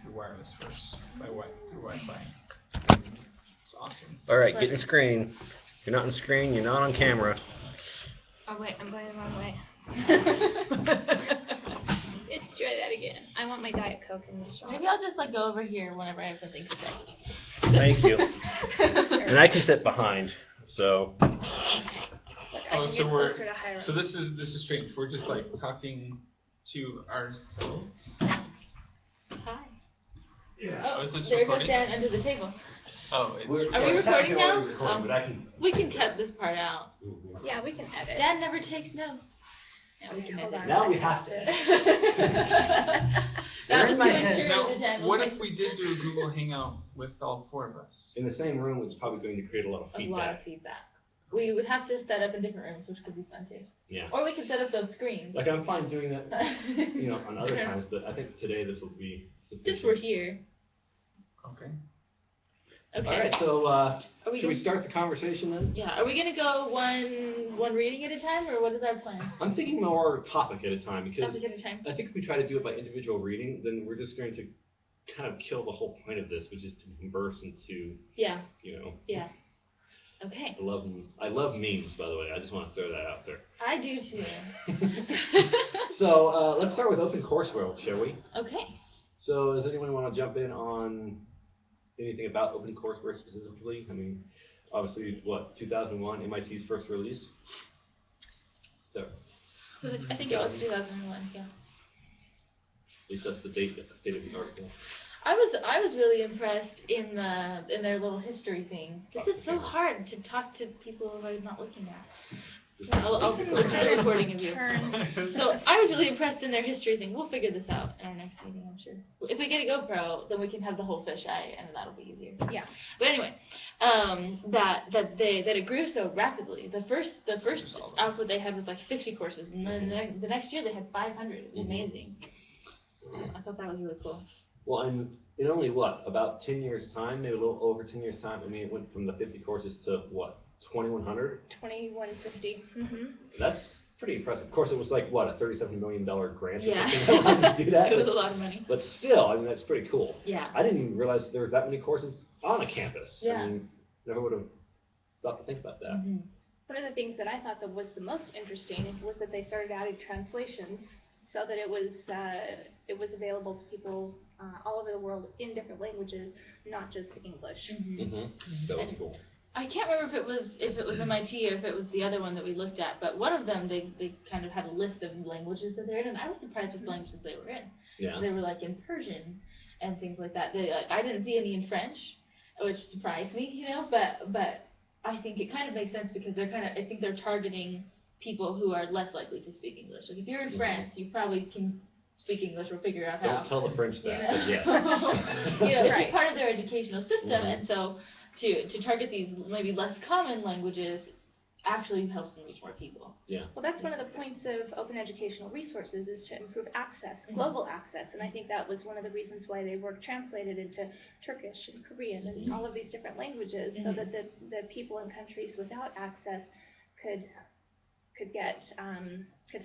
through wireless first, through Wi-Fi. It's awesome. All right, get in screen. If you're not in screen, you're not on camera. Oh wait, I'm going the wrong way. Let's try that again. I want my Diet Coke in this shot. Maybe I'll just like go over here whenever I have something to say. Thank you. And I can sit behind. So. Oh, so this is strange. We're just like talking to ourselves. Hi. Yeah. Oh, is this there goes recording? Dan under the table. Oh, Are we recording now? But We can cut this part out. Yeah, we can edit. Dan never takes notes. Yeah, we can edit. Now we have to. That was in my to make head. sure Now, that Dan what was if we did do a Google Hangout with all four of us? In the same room, it's probably going to create a lot of a feedback. lot of feedback. We would have to set up in different rooms, which could be fun too. Yeah. Or we could set up those screens. Like I'm fine doing that, on other times, but I think today this will be sufficient. Since we're here. Okay. Okay. All right, so should we gonna, start the conversation then? Yeah. Are we gonna go one reading at a time, or what is our plan? I'm thinking more topic at a time because Topic at a time. I think if we try to do it by individual reading, then we're just going to kind of kill the whole point of this, which is to converse into. Yeah. Yeah. Okay. I love memes, by the way. I just want to throw that out there. I do too. So let's start with OpenCourseWare, shall we? Okay. So does anyone want to jump in on anything about OpenCourseWare specifically? I mean, obviously, 2001, MIT's first release? So, I think it was 2001, yeah. At least that's the date of the article. I was really impressed in their little history thing. This is so hard to talk to people who I'm not looking at. I'll put a recording of you. So I was really impressed in their history thing. We'll figure this out in our next meeting, I'm sure. If we get a GoPro, then we can have the whole fisheye, and that'll be easier. Yeah. But anyway, that it grew so rapidly. The first output they had was like 50 courses, and then the next year they had 500. It was amazing. I thought that was really cool. Well, and in only about 10 years' time, maybe a little over 10 years' time, I mean, it went from the 50 courses to 2,100? 2150. That's pretty impressive. Of course, it was like, a $37 million grant Yeah. or something to do that. It was a lot of money. But still, I mean, that's pretty cool. Yeah. I didn't even realize there were that many courses on a campus. Yeah. I mean, never would have stopped to think about that. One of the things that I thought that was the most interesting was that they started adding translations so that it was available to people all over the world in different languages, not just English. That was cool. I can't remember if it was MIT or if it was the other one that we looked at, but one of them they kind of had a list of languages that they're in, and I was surprised with the languages they were in. Yeah. They were like in Persian and things like that. I didn't see any in French, which surprised me, but I think it kind of makes sense because I think they're targeting people who are less likely to speak English. Like if you're in France, you probably can speak English or figure out how. Don't tell the French that, but yeah. It's just part of their educational system, and so to target these maybe less common languages actually helps them reach more people. Yeah. Well, that's one of the points of open educational resources is to improve access, global access, and I think that was one of the reasons why they were translated into Turkish and Korean and all of these different languages, so that the people in countries without access could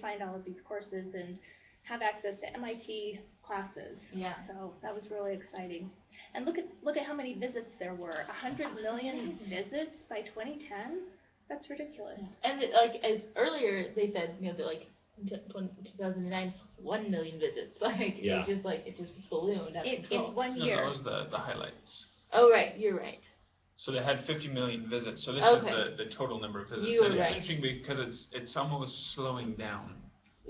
find all of these courses and have access to MIT classes. Yeah. So that was really exciting. And look at how many visits there were. 100 million visits by 2010. That's ridiculous. And as earlier they said, that like 2009, 1 million visits. It just ballooned out of control. In 1 year. No, that was the highlights. Oh right, you're right. So they had 50 million visits. So this is the total number of visits. You were and right. It's interesting because it's almost slowing down.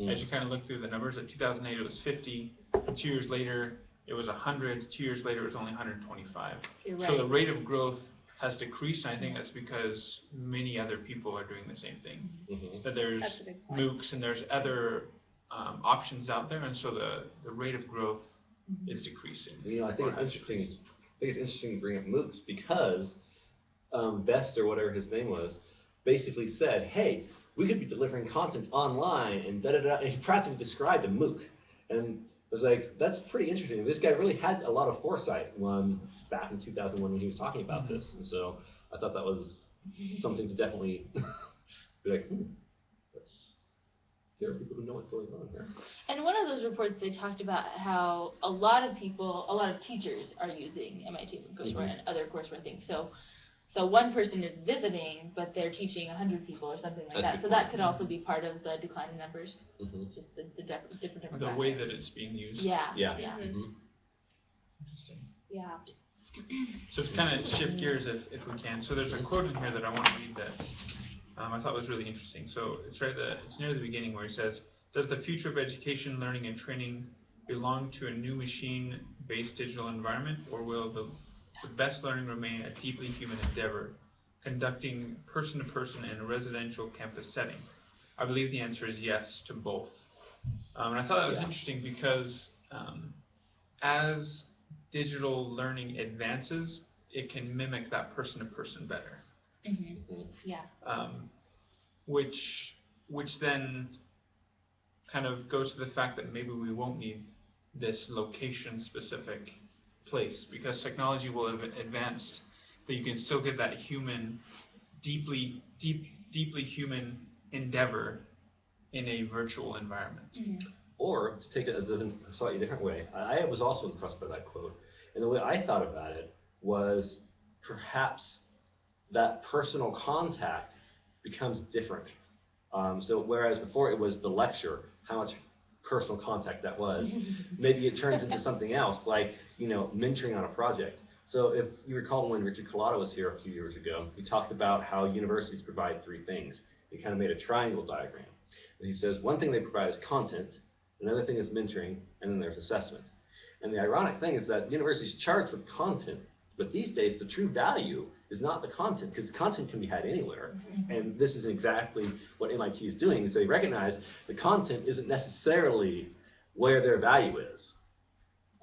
As you kind of look through the numbers, at 2008 it was 50. 2 years later it was 100. 2 years later it was only 125. You're right. So the rate of growth has decreased, and I think that's because many other people are doing the same thing. That there's MOOCs and there's other options out there, and so the rate of growth is decreasing. I think it's interesting to bring up MOOCs because Best, or whatever his name was, basically said, hey, we could be delivering content online and da-da-da, and he practically described a MOOC. And I was like, that's pretty interesting. This guy really had a lot of foresight back in 2001 when he was talking about this. And so I thought that was something to definitely be like, There are people who know what's going on there. And one of those reports, they talked about how a lot of teachers are using MIT OpenCourseWare and other courseware things. So one person is visiting, but they're teaching 100 people or something like that. So that could also be part of the decline in numbers. Just the different demographics. The way that it's being used. Yeah. Interesting. Yeah. So to kind of shift gears if we can. So there's a quote in here that I want to read that I thought was really interesting. So it's near the beginning where he says, "Does the future of education, learning, and training belong to a new machine-based digital environment, or will the best learning remain a deeply human endeavor, conducting person-to-person in a residential campus setting?" I believe the answer is yes to both. And I thought that was interesting because as digital learning advances, it can mimic that person-to-person better. Yeah. Which then kind of goes to the fact that maybe we won't need this location-specific place, because technology will have advanced that you can still get that human, deeply human endeavor in a virtual environment. Or, to take it a slightly different way, I was also impressed by that quote. And the way I thought about it was perhaps that personal contact becomes different. So whereas before it was the lecture, how much personal contact that was, maybe it turns into something else, like, mentoring on a project. So if you recall when Richard Collado was here a few years ago, he talked about how universities provide three things. He kind of made a triangle diagram. And he says one thing they provide is content, another thing is mentoring, and then there's assessment. And the ironic thing is that universities charge for content, but these days the true value is not the content, because the content can be had anywhere. And this is exactly what MIT is doing, is they recognize the content isn't necessarily where their value is.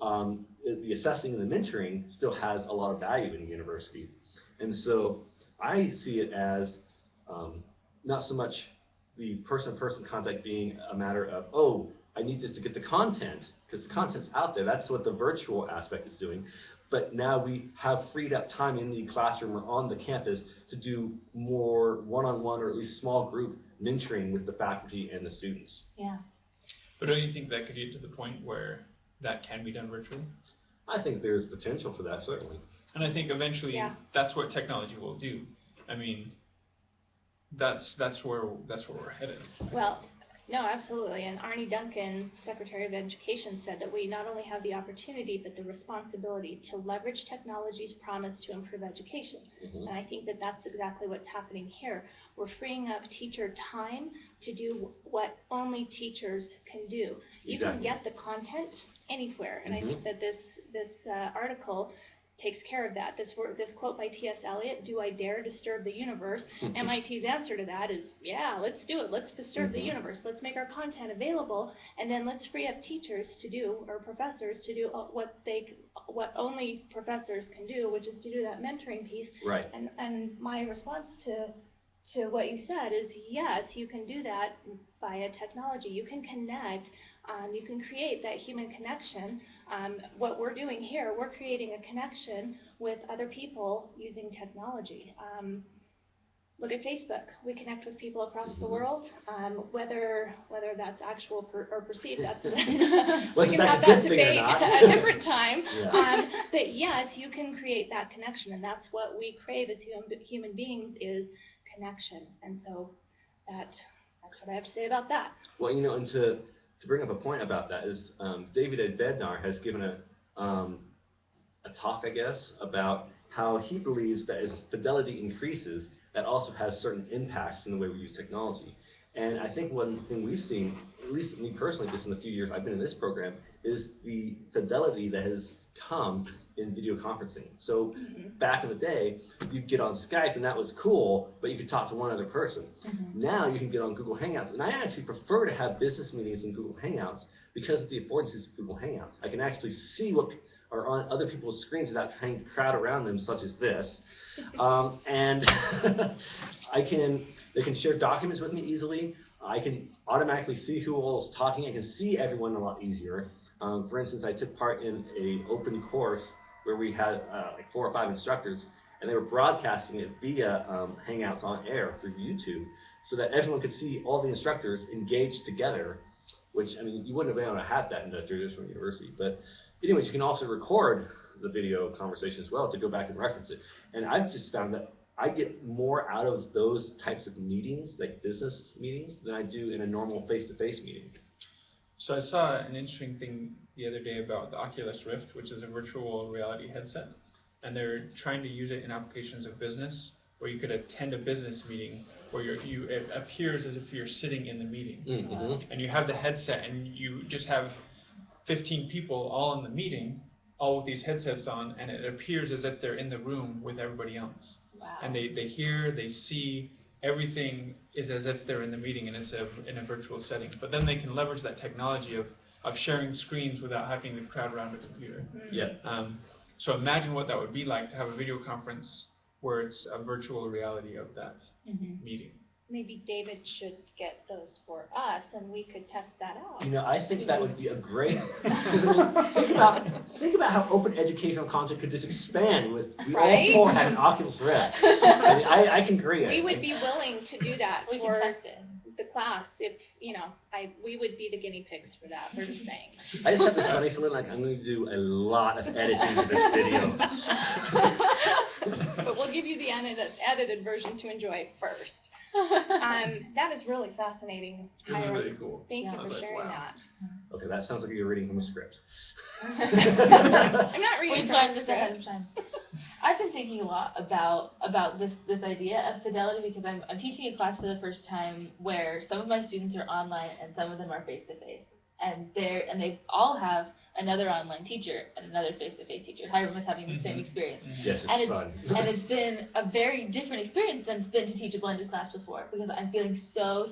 The assessing and the mentoring still has a lot of value in the university. And so I see it as not so much the person-to-person contact being a matter of, oh, I need this to get the content, because the content's out there. That's what the virtual aspect is doing. But now we have freed up time in the classroom or on the campus to do more one-on-one or at least small group mentoring with the faculty and the students. Yeah. But don't you think that could get to the point where that can be done virtually? I think there's potential for that, certainly. And I think eventually that's what technology will do. I mean, that's where we're headed. Well, no, absolutely. And Arne Duncan, Secretary of Education, said that we not only have the opportunity but the responsibility to leverage technology's promise to improve education. And I think that that's exactly what's happening here. We're freeing up teacher time to do what only teachers can do. You can get the content anywhere, and I think that this article takes care of that. This quote by T.S. Eliot, "Do I dare disturb the universe?" MIT's answer to that is, yeah, let's do it. Let's disturb the universe. Let's make our content available, and then let's free up teachers to do, or professors to do what only professors can do, which is to do that mentoring piece. Right. And my response to what you said is, yes, you can do that via technology. You can connect. You can create that human connection. What we're doing here, we're creating a connection with other people using technology. Look at Facebook. We connect with people across the world, whether that's actual or perceived. That's we can have that debate at a different time. But yes, you can create that connection, and that's what we crave as human beings, is connection. And so that's what I have to say about that. Well, and to bring up a point about that is David Ed Bednar has given a talk, I guess, about how he believes that as fidelity increases, that also has certain impacts in the way we use technology. And I think one thing we've seen, at least me personally, just in the few years I've been in this program, is the fidelity that has come in video conferencing. So back in the day, you'd get on Skype and that was cool, but you could talk to one other person. Now you can get on Google Hangouts. And I actually prefer to have business meetings in Google Hangouts because of the affordances of Google Hangouts. I can actually see what are on other people's screens without trying to crowd around them, such as this. And they can share documents with me easily. I can automatically see who all is talking. I can see everyone a lot easier. For instance, I took part in an open course where we had like 4 or 5 instructors, and they were broadcasting it via Hangouts on air through YouTube. so that everyone could see all the instructors engaged together, which, I mean, you wouldn't have been able to have that in a traditional university. But anyways, you can also record the video conversation as well to go back and reference it. And I've just found that I get more out of those types of meetings, like business meetings, than I do in a normal face-to-face meeting. So I saw an interesting thing the other day about the Oculus Rift, which is a virtual reality headset. And they're trying to use it in applications of business, where you could attend a business meeting where it appears as if you're sitting in the meeting. Mm-hmm. And you have the headset, and you just have 15 people all in the meeting, all with these headsets on, and it appears as if they're in the room with everybody else. Wow. And they hear, they see, everything is as if they're in the meeting, and it's in a virtual setting. But then they can leverage that technology of sharing screens without having to crowd around a computer. Yeah. So imagine what that would be like to have a video conference where it's a virtual reality of that meeting. Maybe David should get those for us, and we could test that out. You know, I think that would be a great. think about how open educational content could just expand with we all four had an Oculus Rift. I mean, I can agree. We would be willing to do that for test it. The class if we would be the guinea pigs for that. We're just saying. I just have this funny feeling like I'm going to do a lot of editing to this video. But we'll give you the edited version to enjoy first. That is really fascinating. It was really cool. Thank you for sharing that. Okay, that sounds like you're reading from a script. I'm not reading from a script. I've been thinking a lot about this idea of fidelity because I'm teaching a class for the first time where some of my students are online and some of them are face to face, and they all have another online teacher and another face-to-face teacher. Everyone's having the same experience. Yes, it's fun. And it's been a very different experience than it's been to teach a blended class before because I'm feeling so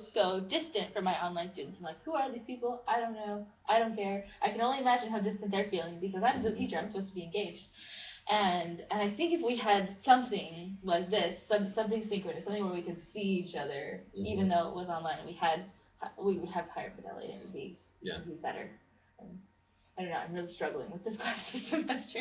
distant from my online students. I'm like, who are these people? I don't know. I don't care. I can only imagine how distant they're feeling because I'm the teacher. I'm supposed to be engaged. And I think if we had something like this, something synchronous, something where we could see each other, even though it was online, we would have higher fidelity and it would be better. I don't know, I'm really struggling with this class this semester.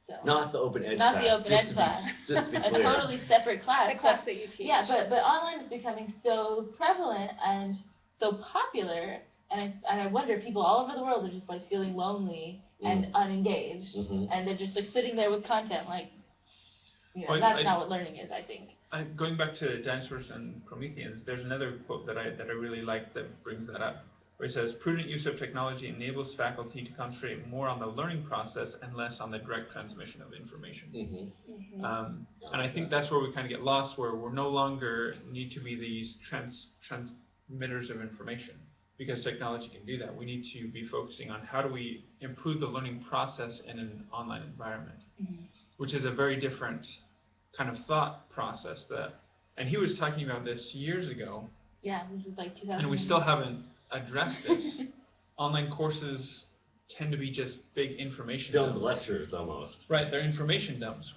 So, not the open ed class. Not the open ed class. Just to be clear. A totally separate class. The class that you teach. Yeah, but online is becoming so prevalent and so popular, and I wonder, people all over the world are just like feeling lonely and unengaged, and they're just like sitting there with content like, that's not what learning is, I think. Going back to Dinosaurs and Prometheans, there's another quote that I really like that brings that up, where it says, prudent use of technology enables faculty to concentrate more on the learning process and less on the direct transmission of information. And I think that's where we kind of get lost, where we're no longer need to be these transmitters of information, because technology can do that. We need to be focusing on how do we improve the learning process in an online environment, which is a very different kind of thought process. And he was talking about this years ago. Yeah, this is like 2000. And we still haven't addressed this. Online courses tend to be just big information dumps. Lectures almost. Right, they're information dumps.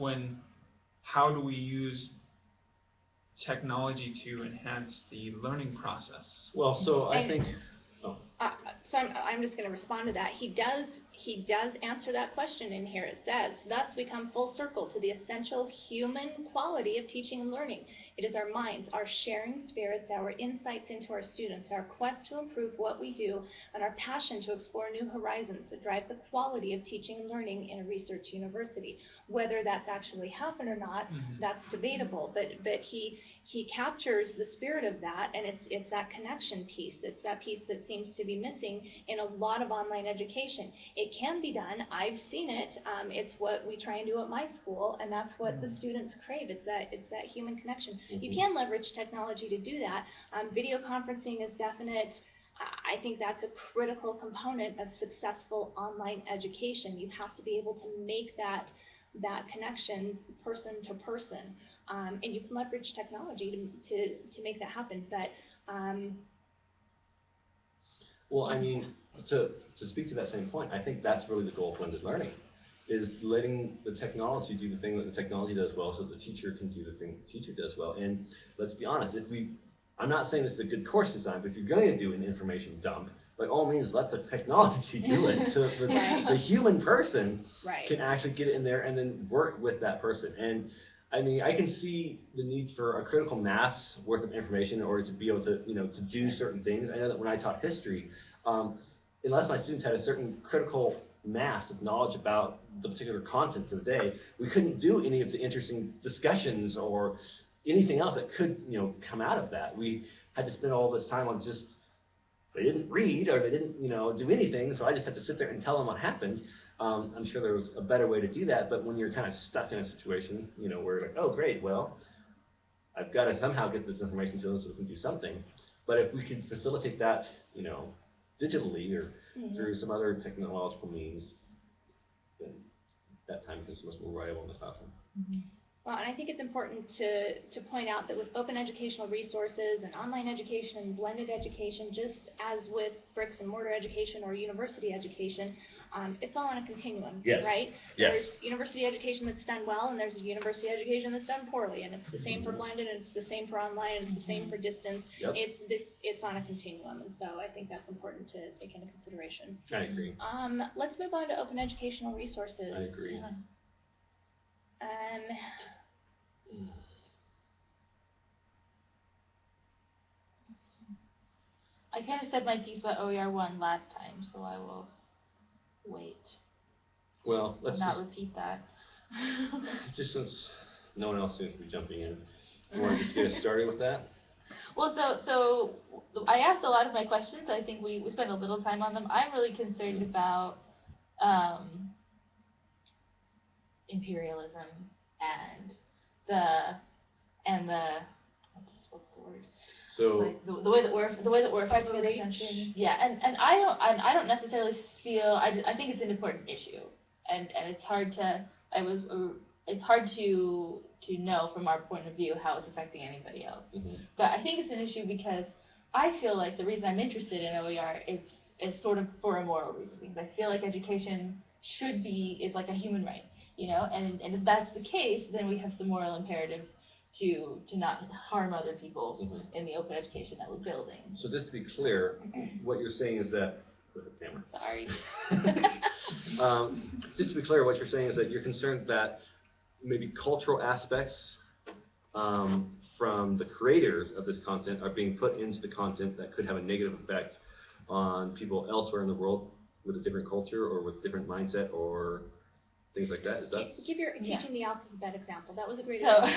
How do we use technology to enhance the learning process? Well, so I think. So I'm just going to respond to that. He does answer that question in here. It says, thus we come full circle to the essential human quality of teaching and learning. It is our minds, our sharing spirits, our insights into our students, our quest to improve what we do, and our passion to explore new horizons that drive the quality of teaching and learning in a research university. Whether that's actually happened or not, that's debatable. But he captures the spirit of that, and it's that connection piece. It's that piece that seems to be missing in a lot of online education. It can be done. I've seen it. It's what we try and do at my school, and that's what the students crave. It's that human connection. You can leverage technology to do that. Video conferencing is definite. I think that's a critical component of successful online education. You have to be able to make that connection person to person, and you can leverage technology to make that happen. But well, I mean, to speak to that same point, I think that's really the goal of blended learning, is letting the technology do the thing that the technology does well, so the teacher can do the thing the teacher does well. And let's be honest, I'm not saying this is a good course design, but if you're going to do an information dump, by all means, let the technology do it, so the human person can actually get in there and then work with that person. And I mean, I can see the need for a critical mass worth of information in order to be able to, to do certain things. I know that when I taught history, unless my students had a certain critical mass of knowledge about the particular content for the day, we couldn't do any of the interesting discussions or anything else that could, come out of that. We had to spend all this time on just, they didn't read or they didn't, do anything, so I just had to sit there and tell them what happened. I'm sure there was a better way to do that, but when you're kind of stuck in a situation, where you're like, oh, great, well, I've got to somehow get this information to them so we can do something. But if we could facilitate that, digitally or through some other technological means, then that time becomes much more valuable in the classroom. Well, and I think it's important to point out that with open educational resources and online education and blended education, just as with bricks and mortar education or university education, it's all on a continuum, right? Yes. There's university education that's done well, and there's university education that's done poorly, and it's the same for blended, and it's the same for online, and it's the same for distance. Yep. It's on a continuum, and so I think that's important to take into consideration. I agree. Let's move on to open educational resources. I agree. I kind of said my piece about OER1 last time, so I will wait. Well, let's not repeat that. Just since no one else seems to be jumping in, you want to just get us started with that? Well, so I asked a lot of my questions. I think we spent a little time on them. I'm really concerned about imperialism and what's the word? So like the way that we're affecting other countries. Yeah, and I don't necessarily feel I think it's an important issue, and it's hard to know from our point of view how it's affecting anybody else. But I think it's an issue because I feel like the reason I'm interested in OER is sort of for a moral reason, because I feel like education is like a human right, and if that's the case, then we have some moral imperatives to not harm other people in the open education that we're building. So just to be clear, what you're saying is that, Sorry. Just to be clear, what you're saying is that you're concerned that maybe cultural aspects from the creators of this content are being put into the content that could have a negative effect on people elsewhere in the world with a different culture or with different mindset or things like that. Is that give your teaching the alphabet example? That was a great example.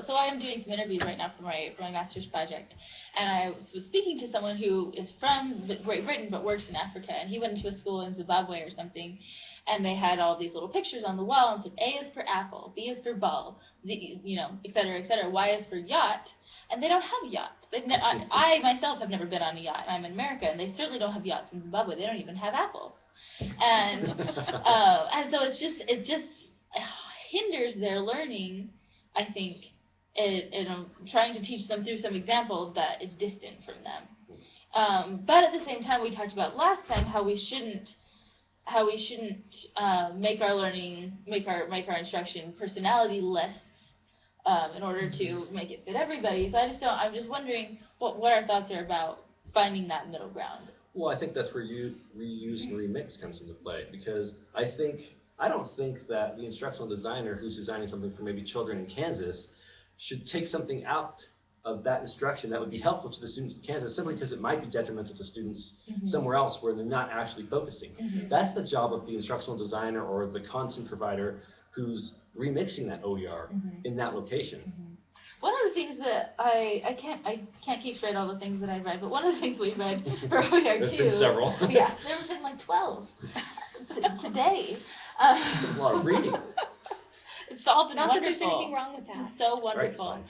So I am doing some interviews right now for my master's project, and I was speaking to someone who is from Great Britain but works in Africa, and he went into a school in Zimbabwe or something, and they had all these little pictures on the wall and said A is for apple, B is for ball, Z, et cetera, Y is for yacht, and they don't have yachts. I myself have never been on a yacht. I'm in America, and they certainly don't have yachts in Zimbabwe. They don't even have apples. And so it just hinders their learning, I think, and trying to teach them through some examples that is distant from them. But at the same time, we talked about last time how we shouldn't make our instruction personality less in order to make it fit everybody. So I'm just wondering what our thoughts are about finding that middle ground. Well, I think that's where reuse and remix comes into play, because I don't think that the instructional designer who's designing something for maybe children in Kansas should take something out of that instruction that would be helpful to the students in Kansas simply because it might be detrimental to students somewhere else where they're not actually focusing. That's the job of the instructional designer or the content provider who's remixing that OER in that location. One of the things that I can't keep straight all the things that I read, but one of the things we read for OER2. There's been several. Yeah, there's been like 12 today. A lot of reading. It's all been Not wonderful. that there's anything wrong with that. It's so wonderful. Right,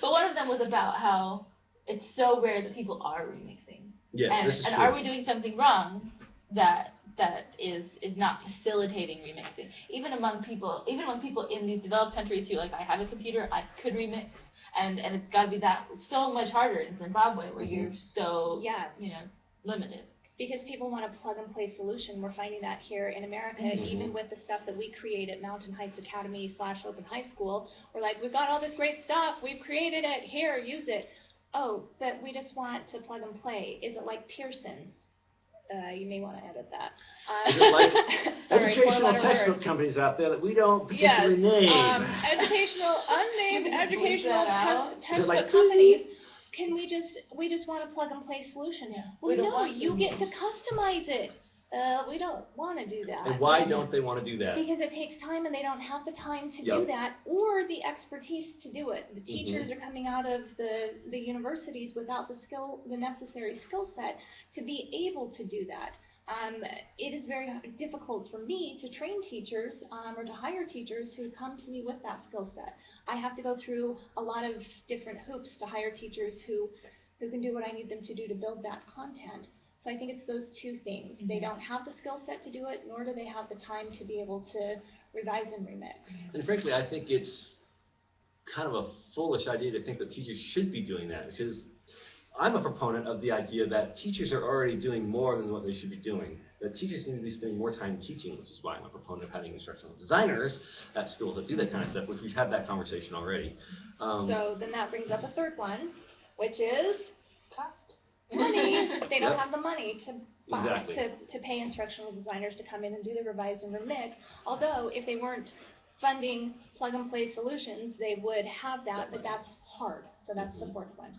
but one of them was about how it's so rare that people are remixing. Yes, and, this is and true. are we doing something wrong that is not facilitating remixing? Even among people in these developed countries who, like, I have a computer, I could remix, and it's got to be that so much harder in Zimbabwe where you're so limited. Because people want a plug-and-play solution. We're finding that here in America, even with the stuff that we create at Mountain Heights Academy / Open High School. We're like, we've got all this great stuff. We've created it. Here, use it. Oh, but we just want to plug and play. Is it like Pearson? You may want to edit that. Is it like Sorry, educational four-letter textbook word. companies out there that we don't Yes, particularly name? Unnamed educational textbook like, companies. We just want a plug and play solution. Yeah. Well, We don't no, want you to. get to customize it. We don't want to do that. And why don't they want to do that? Because it takes time and they don't have the time to do that or the expertise to do it. The teachers are coming out of the universities without the necessary skill set to be able to do that. It is very difficult for me to train teachers or to hire teachers who come to me with that skill set. I have to go through a lot of different hoops to hire teachers who can do what I need them to do to build that content. So I think it's those two things. They don't have the skill set to do it, nor do they have the time to be able to revise and remix. And frankly, I think it's kind of a foolish idea to think that teachers should be doing that, because I'm a proponent of the idea that teachers are already doing more than what they should be doing. That teachers need to be spending more time teaching, which is why I'm a proponent of having instructional designers at schools that do that kind of stuff, which we've had that conversation already. So then that brings up a third one, which is cost. Money. They don't have the money to buy, to pay instructional designers to come in and do the revise and remix. Although if they weren't funding plug-and-play solutions, they would have that, but that's hard. So that's the fourth one.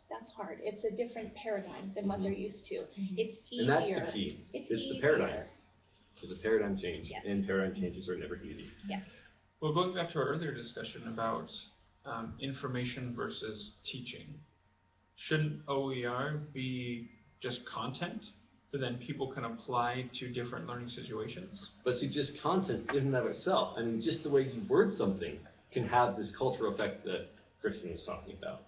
That's hard. It's a different paradigm than what they're used to. It's easier. And that's the key. It's the paradigm. It's a paradigm change, and paradigm changes are never easy. Yes. Well, going back to our earlier discussion about information versus teaching, shouldn't OER be just content that then people can apply to different learning situations? But see, just content in and of itself, I mean, just the way you word something can have this cultural effect that Christian was talking about.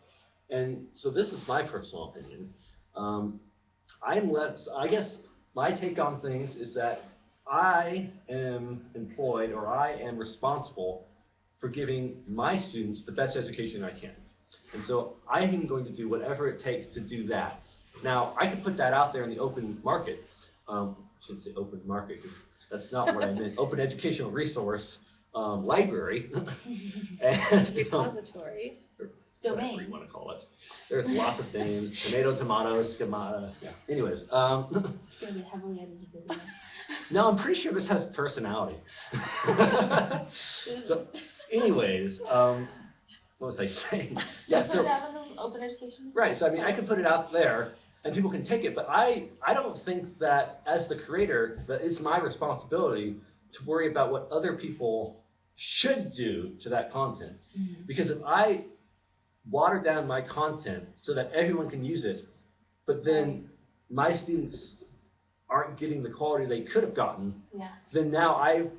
And so this is my personal opinion. I guess my take on things is that I am employed, or I am responsible for giving my students the best education I can. And so I am going to do whatever it takes to do that. Now, I could put that out there in the open market. I shouldn't say open market, because that's not what I meant. Open educational resource library. And, repository. Domain. Whatever you want to call it. There's lots of names. Tomato, schemata. Yeah. Anyways. It's going to be heavily edited video. No, I'm pretty sure this has personality. So, anyways, what was I saying? Yeah, so, put it out on the open education? Right, so I mean, I can put it out there, and people can take it, but I don't think that, as the creator, that it's my responsibility to worry about what other people should do to that content. Because if I water down my content so that everyone can use it, but then my students aren't getting the quality they could have gotten, then now I've,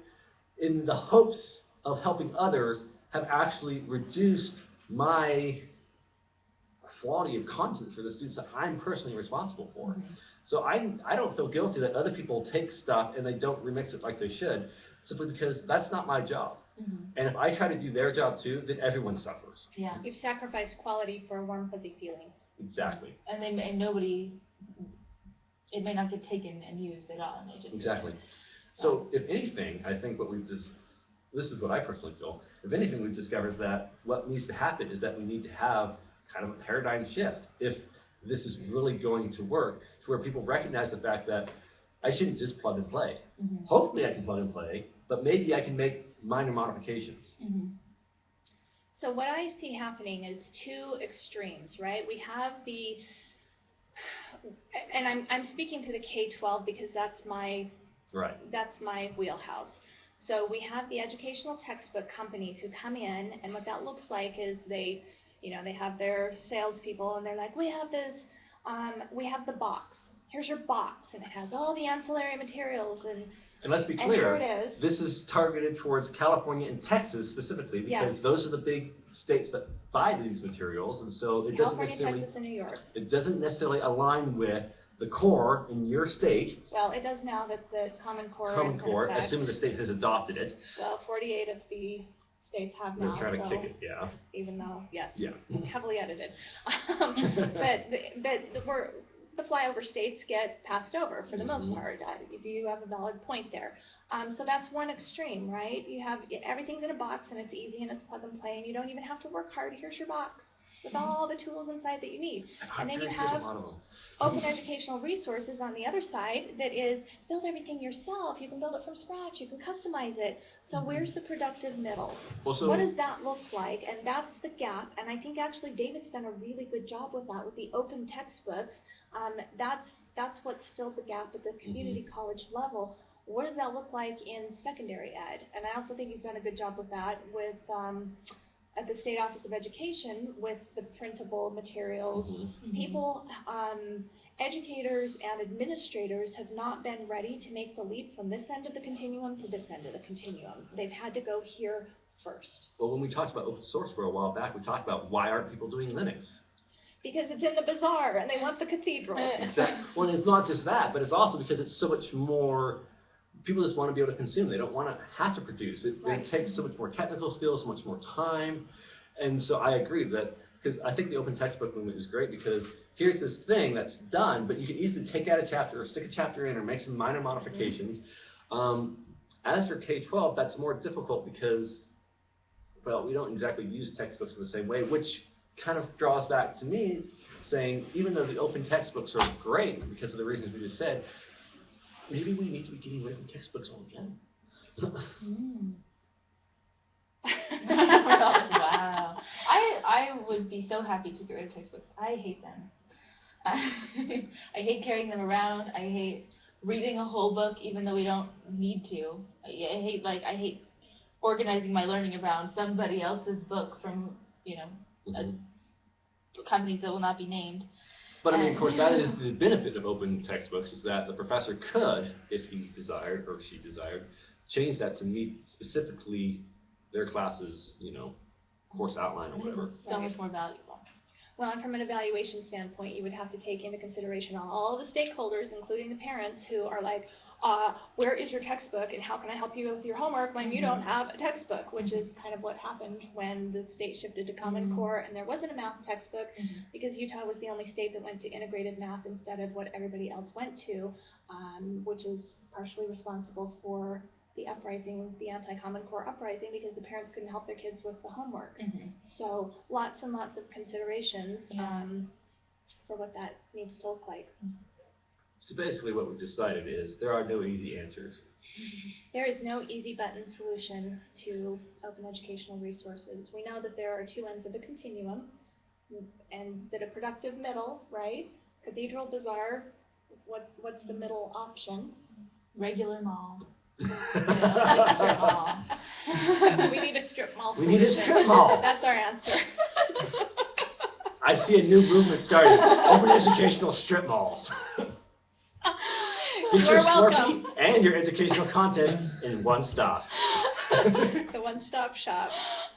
in the hopes of helping others, have actually reduced my quality of content for the students that I'm personally responsible for. So I don't feel guilty that other people take stuff and they don't remix it like they should, simply because that's not my job. And if I try to do their job too, then everyone suffers. Yeah. You've sacrificed quality for a warm, fuzzy feeling. Exactly. And nobody, it may not get taken and used at all. Just exactly. So if anything, I think what we've just, this is what I personally feel, if anything, we've discovered that what needs to happen is that we need to have kind of a paradigm shift if this is really going to work, to where people recognize the fact that I shouldn't just plug and play. Hopefully I can plug and play, but maybe I can make minor modifications. So what I see happening is two extremes, right? We have the, and I'm speaking to the K-12 because that's my wheelhouse. So we have the educational textbook companies who come in, and what that looks like is they have their salespeople, and they're like, we have this, we have the box. Here's your box, and it has all the ancillary materials, and let's be clear, this is targeted towards California and Texas specifically, because those are the big states that buy these materials, and so it California, Texas, and New York. It doesn't necessarily align with the core in your state. Well, it does now that the Common Core assuming the state has adopted it. Well, 48 of the states have now. They're trying to kick it, Even though, heavily edited. But the flyover states get passed over for the most part. You have a valid point there. So that's one extreme, right? You have everything's in a box and it's easy and it's plug and play and you don't even have to work hard. Here's your box. with all the tools inside that you need. And then you have open educational resources on the other side that is build everything yourself. You can build it from scratch. You can customize it. So where's the productive middle? Well, so what does that look like? And that's the gap. And I think actually David's done a really good job with that with the open textbooks. That's what's filled the gap at the community college level. What does that look like in secondary ed? And I also think he's done a good job with that with at the State Office of Education with the printable materials. People, educators and administrators have not been ready to make the leap from this end of the continuum to this end of the continuum. They've had to go here first. Well, when we talked about OpenCourseWare a while back, we talked about why aren't people doing Linux? Because it's in the bazaar and they want the cathedral. Exactly. Well, it's not just that, but it's also because it's so much more. People just want to be able to consume. They don't want to have to produce. It takes so much more technical skills, so much more time. And so I agree that, because I think the open textbook movement is great because here's this thing that's done, but you can easily take out a chapter or stick a chapter in or make some minor modifications. As for K-12, that's more difficult because, well, we don't exactly use textbooks in the same way, which kind of draws back to me saying, even though the open textbooks are great because of the reasons we just said, maybe we need to be getting away from textbooks altogether. Wow. I would be so happy to get rid of textbooks. I hate them. I hate carrying them around. I hate reading a whole book even though we don't need to. I hate organizing my learning around somebody else's book from, companies that will not be named. But I mean, of course, that is the benefit of open textbooks is that the professor could, if he desired or she desired, change that to meet specifically their class's, course outline or whatever. So much more valuable. Well, and from an evaluation standpoint, you would have to take into consideration all the stakeholders, including the parents, who are like, where is your textbook and how can I help you with your homework when you don't have a textbook, which is kind of what happened when the state shifted to Common Core and there wasn't a math textbook because Utah was the only state that went to integrated math instead of what everybody else went to, which is partially responsible for the uprising, the anti-Common Core uprising, because the parents couldn't help their kids with the homework. So lots and lots of considerations for what that needs to look like. So basically what we've decided is there are no easy answers. There is no easy button solution to open educational resources. We know that there are two ends of the continuum and that a productive middle, right? Cathedral, bazaar, what's the middle option? Regular mall. We need a strip mall. We need a strip mall. That's our answer. I see a new movement starting. Open educational strip malls. Get your Slurpee and your educational content in one stop. The one-stop shop.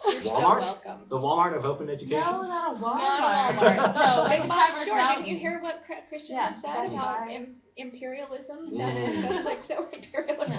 You're Walmart? so welcome. The Walmart of open education? No, not a Walmart. Not a Walmart. No, Big Traverse Didn't you hear what Christian just said about right. imperialism? That's like so imperialism.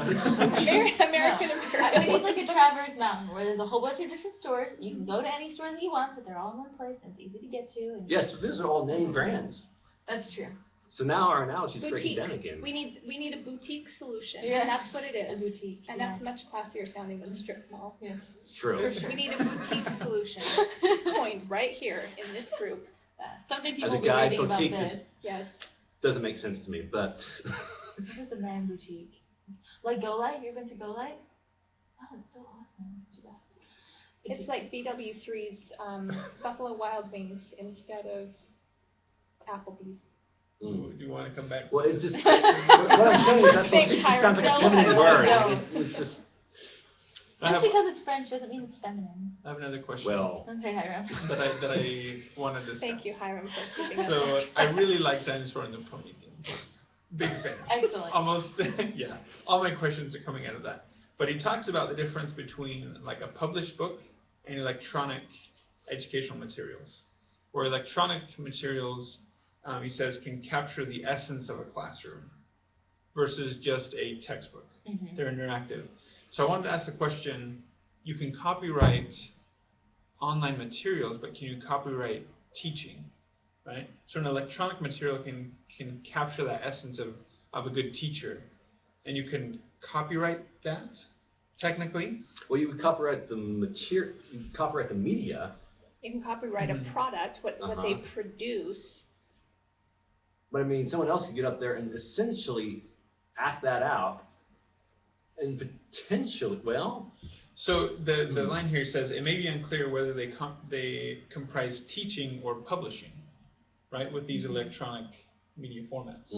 American imperialism. We need like a Traverse Mountain where there's a whole bunch of different stores. You can go to any store that you want, but they're all in one place and it's easy to get to. And Yes, these are all name brands. that's true. So now our analogy is breaking Boutique. down again. We need a boutique solution. Yeah. And that's what it is. A boutique. And that's much classier sounding than a strip mall. Yeah. True. For sure. We need a boutique solution coined right here in this group. Someday As people a will be guy, reading about boutique this. Yes. doesn't make sense to me, but What is the man boutique? Like Go Light? You ever been to Go Light? Oh, it's so awesome. Too bad. It's like BW3's Buffalo Wild Wings instead of Applebee's. Do you want to come back? well, it's just what I'm saying is that Thanks, boutique Hiram. sounds like a No, feminine no, word. no. It's just Just because it's French doesn't mean it's feminine. I have another question. well. Okay, Hiram. that I want to discuss. Thank you, Hiram, for keeping us. So I really like Dinosaur and the Pony. Big fan. Excellent. Almost, yeah. All my questions are coming out of that. But he talks about the difference between like a published book and electronic educational materials. Where electronic materials, he says, can capture the essence of a classroom versus just a textbook. They're interactive. So I wanted to ask the question, you can copyright online materials, but can you copyright teaching, right? So an electronic material can capture that essence of a good teacher, and you can copyright that, technically. Well, you would copyright the material, you would copyright the media, You can copyright a product, what they produce. But I mean, someone else could get up there and essentially act that out, and potentially, well. So the line here says it may be unclear whether they comprise teaching or publishing, right? With these electronic media formats.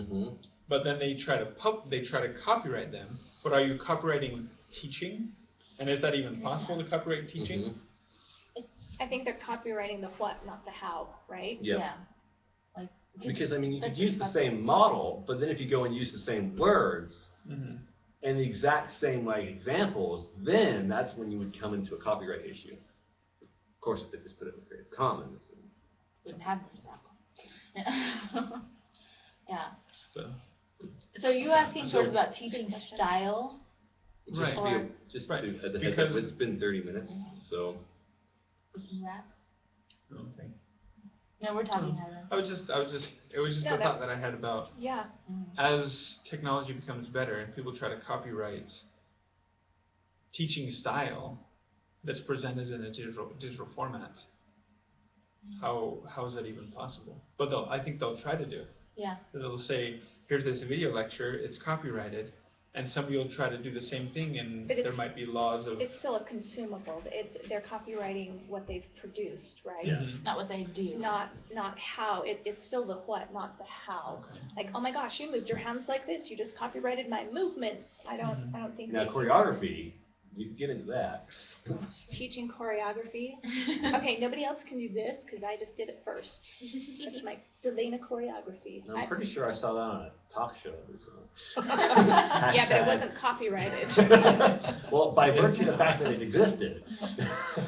But then they try to copyright them. But are you copyrighting teaching? And is that even possible to copyright teaching? I think they're copyrighting the what, not the how, right? Yep. Yeah. Like, because I mean, you could use the same model, but then if you go and use the same words and the exact same like examples, then that's when you would come into a copyright issue. Of course, if they just put it in Creative Commons, wouldn't have this problem. Yeah. So you asking sort of about teaching style? Just right. As a heads up, it's been 30 minutes, so. Wrap? Okay. No, we're talking Heather. It was just a thought that I had about as technology becomes better and people try to copyright teaching style that's presented in a digital format. How is that even possible? But I think they'll try to do it. Yeah. They'll say, here's this video lecture, it's copyrighted, and somebody will try to do the same thing, and there might be laws of... It's still a consumable. They're copyrighting what they've produced, right? Yes. Not what they do. Not how. It's still the what, not the how. Okay. Like, oh my gosh, you moved your hands like this. You just copyrighted my movements. I don't think... Now, choreography, you can get into that. Teaching choreography. Okay, nobody else can do this because I just did it first. That's my Delana choreography. I'm pretty sure I saw that on a talk show recently. Yeah, but it wasn't copyrighted. Well, by virtue of the fact that it existed.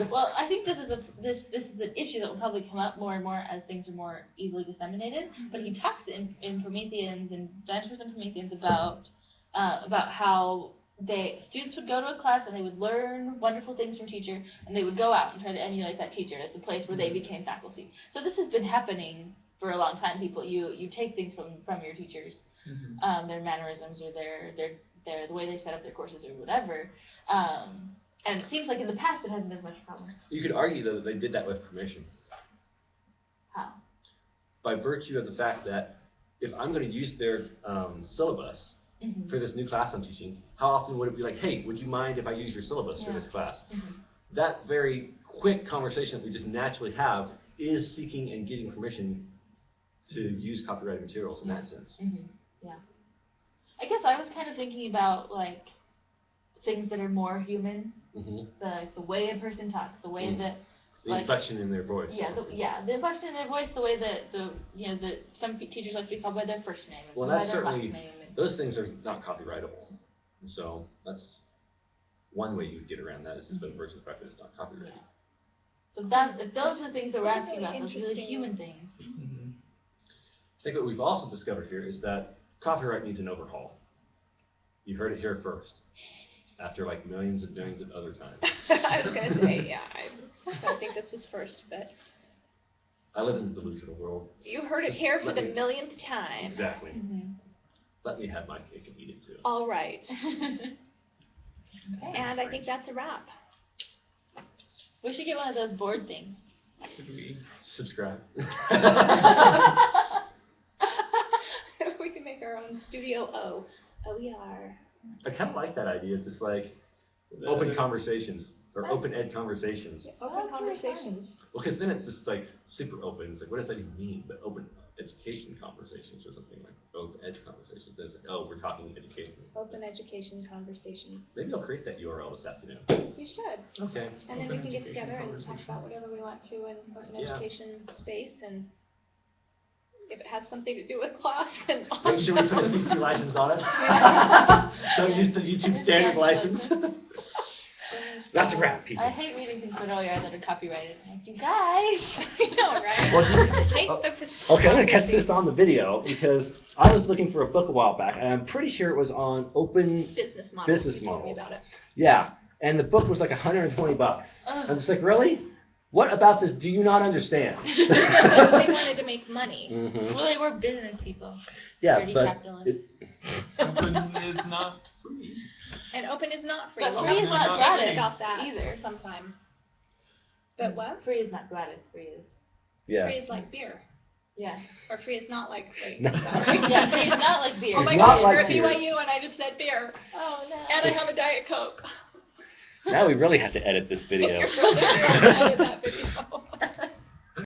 Well, I think this is an issue that will probably come up more and more as things are more easily disseminated. But he talks in Prometheans and Dinosaurs and Prometheans about how students would go to a class and they would learn wonderful things from teacher, and they would go out and try to emulate that teacher. It's a place where they became faculty. So this has been happening for a long time. You take things from your teachers, their mannerisms or their the way they set up their courses or whatever. And it seems like in the past it hasn't been much problem. You could argue though that they did that with permission. How? By virtue of the fact that if I'm going to use their syllabus for this new class I'm teaching, how often would it be like, hey, would you mind if I use your syllabus for this class? That very quick conversation that we just naturally have is seeking and getting permission to use copyrighted materials in that sense. Yeah. I guess I was kind of thinking about like things that are more human, the way a person talks, the way that the inflection in their voice. Yeah, the inflection in their voice, the way that that some teachers like to be called by their first name. Well, that's certainly, those things are not copyrightable. So that's one way you get around that, is just by virtue of the fact that it's not copyrighted. Yeah. So if those are the things that we're asking about, those really human things. I think what we've also discovered here is that copyright needs an overhaul. You heard it here first, after like millions and millions of other times. I was going to say, yeah, I don't think this was first, but... I live in a delusional world. You heard it here for the millionth time. Exactly. Let me have my cake and eat it too. All right. And I think that's a wrap. We should get one of those board things. Should we subscribe? We can make our own Studio O. OER. I kind of like that idea, just like open conversations or open ed conversations. Yeah, open conversations. Well, because then it's just like super open. It's like, what does that even mean? But open education conversations or something like open ed conversations. Then it's like, oh, we're talking education. Open education conversations. Maybe I'll create that URL this afternoon. You should. Okay. And then we can get together and talk about whatever we want to in open education space, and if it has something to do with class, then make sure we put a CC license on it. Don't use the YouTube standard license. That's a wrap, people. I hate reading things from earlier that are copyrighted. Like, you guys. I know, right? Okay, I'm going to catch this on the video because I was looking for a book a while back, and I'm pretty sure it was on open business models. You told me about it. Yeah, and the book was like $120. I'm just like, really? What about this do you not understand? They wanted to make money. Well, they were business people. Yeah, dirty but capitalists. Open is not free. And open is not free. But free is not gratis about that either. Sometime. But what? Free is not gratis, free is. Yeah. Free is like beer. Yeah. Or free is not like, wait, No. sorry. Yeah, free is not like beer. Oh my It's not God, like you're at beer. BYU and I just said beer. Oh no. And I have a Diet Coke. Now we really have to edit this video. You're really gonna edit that video.